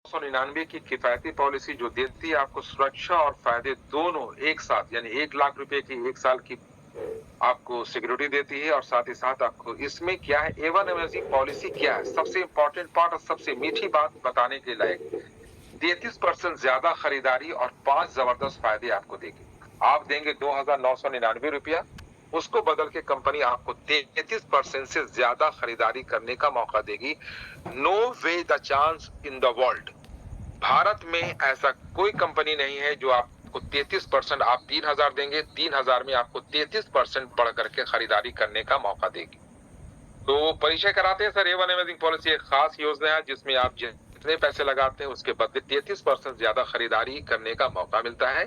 999 की किफायती पॉलिसी जो देती है आपको सुरक्षा और फायदे दोनों एक साथ, यानी 1 लाख रुपए की 1 साल की आपको सिक्योरिटी देती है और साथ ही साथ आपको इसमें क्या है, एवन अमेजिंग पॉलिसी क्या है, सबसे इंपॉर्टेंट पार्ट और सबसे मीठी बात बताने के लायक, 33% ज्यादा खरीदारी और 5 जबरदस्त फायदे आपको देगी। आप देंगे 2,999 रुपया, उसको बदल के कंपनी आपको 33% से ज्यादा खरीदारी करने का मौका देगी। No way the chance in the world, Bharat में ऐसा कोई कंपनी नहीं है जो आपको 33%, आप 3,000 देंगे, 3,000 में आपको 33% बढ़ करके खरीदारी करने का मौका देगी। तो परिचय कराते हैं सर, एवन अमेजिंग पॉलिसी एक खास योजना है जिसमें आप जितने पैसे लगाते हैं उसके बदले 33% ज्यादा खरीदारी करने का मौका मिलता है।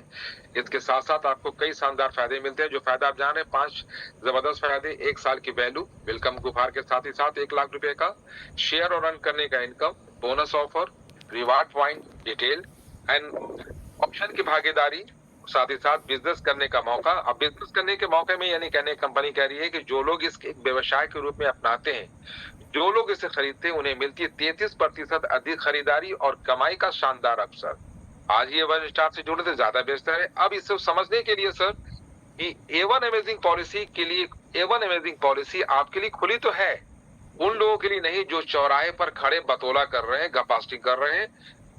इसके साथ साथ आपको कई शानदार फायदे मिलते हैं। जो फायदा आप जान रहे हैं, 5 जबरदस्त फायदे, 1 साल की वैल्यू, वेलकम गुफार के साथ ही साथ 1 लाख रुपए का शेयर और रन करने का income, bonus offer, reward point detail and option की भागीदारी, साथ ही साथ बिजनेस करने का मौका। अब बिजनेस करने के मौके में यानी कहने कंपनी कह रही है कि जो लोग इसके एक व्यवसाय के रूप में अपनाते हैं, जो लोग इसे खरीदते हैं, उन्हें मिलती है 33% अधिक खरीदारी और कमाई का शानदार अवसर। आज ये वन स्टार से जुड़े तो ज्यादा बेहतर है। अब इसे समझने के लिए सर कि एवन अमेजिंग पॉलिसी के लिए, एवन अमेजिंग पॉलिसी आपके लिए खुली तो है, उन लोगों के लिए नहीं जो चौराहे पर खड़े बतौला कर रहे हैं, गपास्टिंग कर रहे हैं,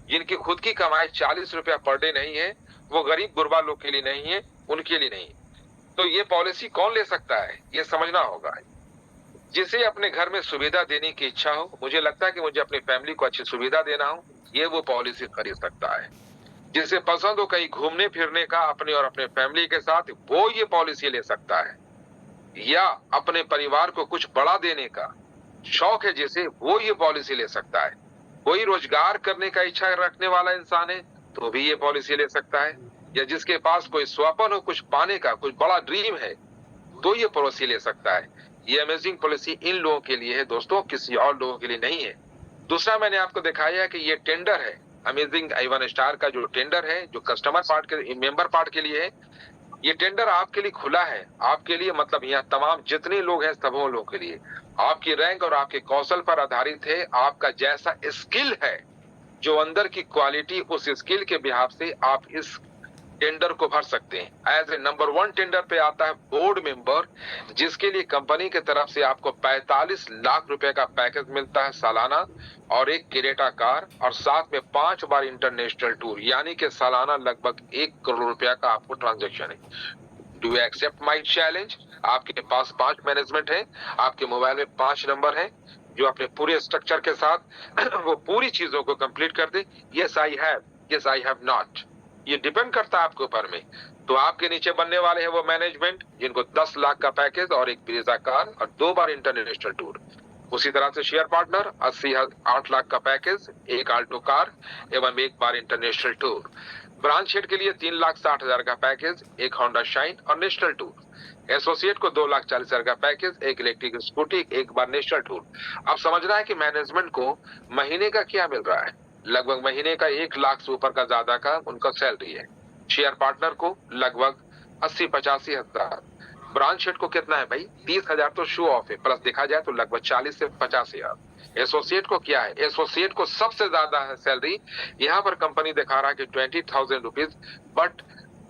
जिनकी खुद की कमाई 40 रुपया पर डे नहीं है, वो गरीब गुरबा लोग के लिए नहीं है, उनके लिए नहीं। तो ये पॉलिसी कौन ले सकता है, ये समझना होगा। जिसे अपने घर में सुविधा देने की इच्छा हो, मुझे लगता है कि मुझे अपनी फैमिली को अच्छी सुविधा देना हो, ये वो पॉलिसी खरीद सकता है। जिसे पसंद हो कहीं घूमने फिरने का अपने और अपने फैमिली के साथ, वो ये पॉलिसी ले सकता है। या अपने परिवार को कुछ बड़ा देने का शौक है जिसे, वो ये पॉलिसी ले सकता है। कोई रोजगार करने का इच्छा रखने वाला इंसान है तो भी ये पॉलिसी ले सकता है। या जिसके पास कोई स्वप्न हो, कुछ पाने का, कुछ बड़ा ड्रीम है, तो ये पॉलिसी ले सकता है। ये अमेजिंग पॉलिसी इन लोगों के लिए है दोस्तों, किसी और लोगों के लिए नहीं है। दूसरा मैंने आपको दिखाया है कि ये टेंडर है, अमेजिंग एवन स्टार का जो टेंडर है, जो कस्टमर पार्ट के, मेंबर पार्ट के लिए है, ये टेंडर आपके लिए खुला है। आपके लिए मतलब यहाँ तमाम जितने लोग हैं सबों लोगों के लिए, आपकी रैंक और आपके कौशल पर आधारित है। आपका जैसा स्किल है, जो अंदर की क्वालिटी, उस स्किल के बिहाफ से आप इस टेंडर को भर सकते हैं। एज ए नंबर 1 टेंडर पे आता है बोर्ड मेंबर, जिसके लिए कंपनी की तरफ से आपको 45 लाख रुपए का पैकेज मिलता है सालाना, और एक क्रेटा कार, और साथ में 5 बार इंटरनेशनल टूर, यानी कि सालाना लगभग 1 करोड़ रुपया का आपको ट्रांजेक्शन है। Do you accept my challenge? आपके पास 5 मैनेजमेंट है, आपके मोबाइल में 5 नंबर है, जो अपने पूरे स्ट्रक्चर के साथ वो पूरी चीजों को कंप्लीट कर दे। Yes I have, yes I have not, ये डिपेंड करता है आपके ऊपर में। तो आपके नीचे बनने वाले हैं वो मैनेजमेंट जिनको 10 लाख का पैकेज और एक ब्रीजा कार और 2 बार इंटरनेशनल टूर। उसी तरह से शेयर पार्टनर 8 लाख का पैकेज, एक आल्टो कार एवं 1 बार इंटरनेशनल टूर। ब्रांच हेड के लिए 3,60,000 का पैकेज, एक होंडा शाइन और नेशनल टूर। एसोसिएट को 2,40,000 का पैकेज, एक इलेक्ट्रिक स्कूटी, 1 बार नेशनल टूर। अब समझना है कि मैनेजमेंट को महीने का क्या मिल रहा है। लगभग महीने का 1 लाख से ऊपर का ज्यादा का उनका सैलरी है। शेयर पार्टनर को लगभग 80-85 हजार। ब्रांच हेड को कितना है भाई? 30,000 तो शो ऑफ है, प्लस देखा जाए तो लगभग 40 से 50 हजार। एसोसिएट को क्या है? एसोसिएट को सबसे ज्यादा है सैलरी, यहाँ पर कंपनी दिखा रहा है कि 20,000 रुपीज, बट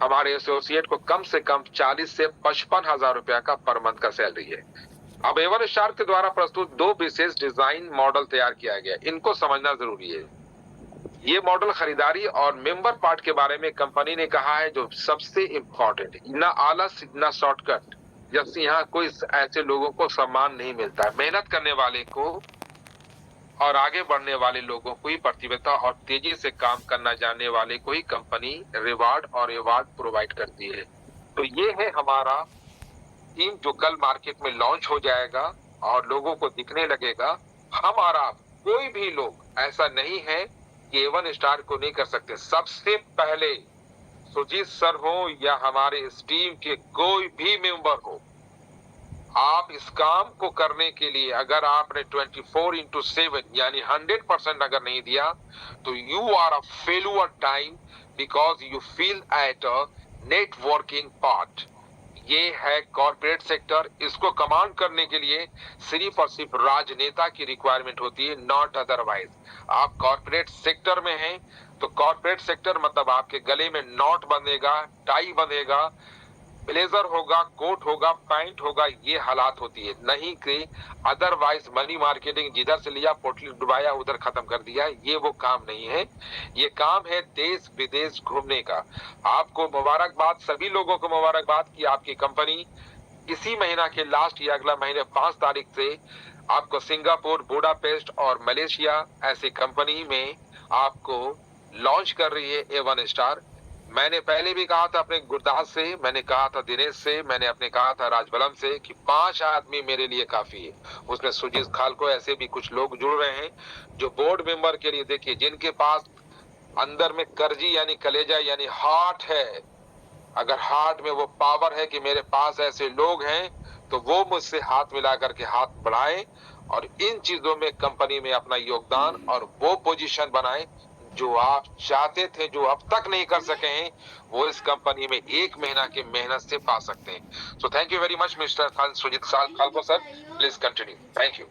हमारे एसोसिएट को कम से कम 40 से 55,000 रुपया का पर मंथ का सैलरी है। अब एवन स्टार के द्वारा प्रस्तुत 2 विशेष डिजाइन मॉडल तैयार किया गया, इनको समझना जरूरी है। ये मॉडल खरीदारी और मेंबर पार्ट के बारे में कंपनी ने कहा है जो सबसे इंपॉर्टेंट है। ना आलस, ना शॉर्टकट, जैसे यहाँ कोई ऐसे लोगों को सम्मान नहीं मिलता है। मेहनत करने वाले को और आगे बढ़ने वाले लोगों को ही, प्रतिबद्धता और तेजी से काम करना जानने वाले को ही कंपनी रिवार्ड और अवार्ड प्रोवाइड करती है। तो ये है हमारा टीम जो कल मार्केट में लॉन्च हो जाएगा और लोगों को दिखने लगेगा। हमारा कोई भी लोग ऐसा नहीं है कि एवन स्टार को नहीं कर सकते। सबसे पहले सुजीत सर हो या हमारे इस टीम के कोई भी मेंबर हो, आप इस काम को करने के लिए अगर आपने 24/7 यानी 100% अगर नहीं दिया तो you are a failure time, because you feel at a networking part. ये है कॉर्पोरेट सेक्टर। इसको कमांड करने के लिए सिर्फ और सिर्फ राजनेता की रिक्वायरमेंट होती है, नॉट अदरवाइज। आप कॉर्पोरेट सेक्टर में हैं तो कॉर्पोरेट सेक्टर मतलब आपके गले में नॉट बंधेगा, टाई बंधेगा, ब्लेजर होगा, कोट होगा, पैंट होगा, ये हालात होती है। नहीं कि अदरवाइज मनी मार्केटिंग जिधर से लिया पोटली डुबाया उधर खत्म कर दिया, ये वो काम नहीं है। ये काम है देश विदेश घूमने का। आपको मुबारकबाद, सभी लोगों को मुबारकबाद कि आपकी कंपनी इसी महीना के लास्ट या अगला महीने 5 तारीख से आपको सिंगापुर, बुडापेस्ट और मलेशिया ऐसी कंपनी में आपको लॉन्च कर रही है A1 स्टार। मैंने पहले भी कहा था अपने गुरदास से, मैंने कहा था दिनेश से, मैंने अपने कहा था राजबलम से कि 5 आदमी मेरे लिए काफी है। उसमें सुजीत खालको ऐसे भी कुछ लोग जुड़ रहे हैं जो बोर्ड मेंबर के लिए, देखिए जिनके पास अंदर में कर्जी यानी कलेजा यानी हार्ट है, अगर हार्ट में वो पावर है कि मेरे पास ऐसे लोग हैं तो वो मुझसे हाथ मिला करके हाथ बढ़ाएं और इन चीजों में कंपनी में अपना योगदान और वो पोजीशन बनाएं जो आप चाहते थे, जो अब तक नहीं कर सके हैं, वो इस कंपनी में 1 महीना की मेहनत से पा सकते हैं। So thank you very much mister Sujit खालको sir, please continue. Thank you.